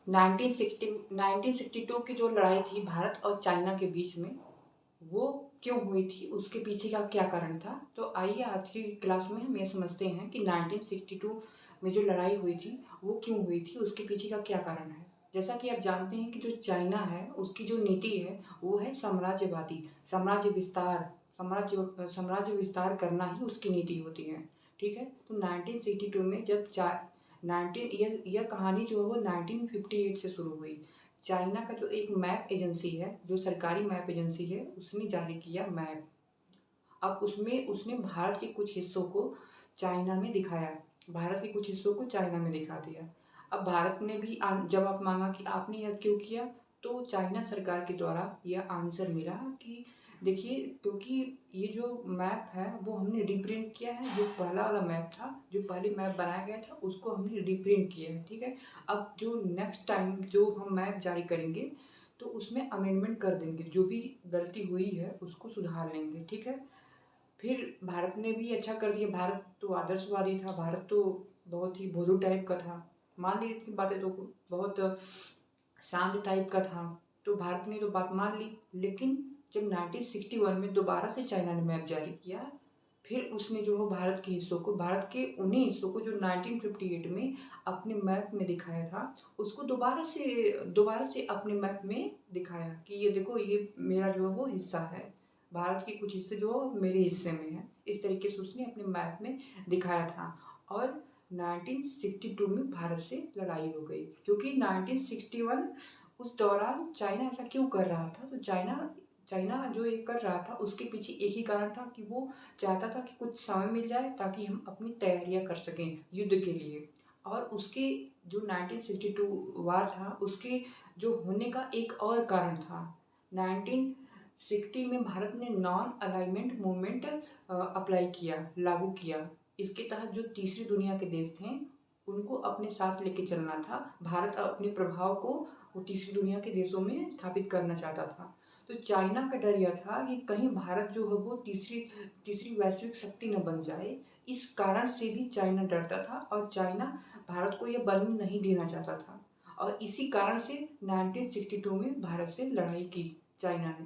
1962 की जो लड़ाई थी भारत और चाइना के बीच में, वो क्यों हुई थी? उसके पीछे का क्या कारण था? तो आइए आज की क्लास में हम ये समझते हैं कि 1962 में जो लड़ाई हुई थी, वो क्यों हुई थी? उसके पीछे का क्या कारण है? जैसा कि आप जानते हैं कि जो चाइना है, उसकी जो नीति है, वो है साम्राज्यवादी, साम्राज्य विस्तार, साम्राज्य विस्तार करना ही उसकी नीति होती है, ठीक है? तो 1962 में जब चा 19 यह कहानी जो है वो 1958 से शुरू हुई। चाइना का जो एक मैप एजेंसी है, जो सरकारी मैप एजेंसी है, उसने जारी किया मैप। अब उसमें उसने भारत के कुछ हिस्सों को चाइना में दिखाया, भारत के कुछ हिस्सों को चाइना में दिखा दिया। अब भारत ने भी जवाब माँगा कि आपने यह क्यों किया? तो चाइना सरकार के द्वारा यह आंसर मिला कि देखिए, क्योंकि ये जो मैप है वो हमने रीप्रिंट किया है, जो पहला वाला मैप था, जो पहले मैप बनाया गया था उसको हमने रीप्रिंट किया है, ठीक है? अब जो नेक्स्ट टाइम जो हम मैप जारी करेंगे, तो उसमें अमेंडमेंट कर देंगे, जो भी गलती हुई है उसको सुधार लेंगे, ठीक है? फिर भारत ने भी अच्छा कर दिया। भारत तो आदर्शवादी था, भारत तो बहुत ही भोलू टाइप का था। मान ली इसकी बातें तो बहुत शांत टाइप का था, तो भारत ने तो बात मान ली। लेकिन जब 1961 में दोबारा से चाइना ने मैप जारी किया, फिर उसने जो है भारत के हिस्सों को, भारत के उन्हीं हिस्सों को जो 1958 में अपने मैप में दिखाया था, उसको दोबारा से अपने मैप में दिखाया कि ये देखो, ये मेरा जो है वो हिस्सा है। भारत के कुछ हिस्से जो है मेरे हिस्से में है। इस तरीके से उसने अपने मैप में दिखाया था और 1962 में भारत से लड़ाई हो गई, क्योंकि 1961 उस दौरान चाइना ऐसा क्यों कर रहा था? तो चाइना चाइना जो ये कर रहा था उसके पीछे एक ही कारण था कि वो चाहता था कि कुछ समय मिल जाए ताकि हम अपनी तैयारियां कर सकें युद्ध के लिए। और उसके जो 1962 वार था, उसके जो होने का एक और कारण था। 1960 में भारत ने नॉन अलाइनमेंट मूवमेंट अप्लाई किया, लागू किया। इसके तहत जो तीसरी दुनिया के देश थे, उनको अपने साथ लेके चलना था। भारत अपने प्रभाव को वो तीसरी दुनिया के देशों में स्थापित करना चाहता था। तो चाइना का डर यह था कि कहीं भारत जो है वो तीसरी तीसरी वैश्विक शक्ति न बन जाए। इस कारण से भी चाइना डरता था और चाइना भारत को यह बनने नहीं देना चाहता था। और इसी कारण से 1962 में भारत से लड़ाई की चाइना ने।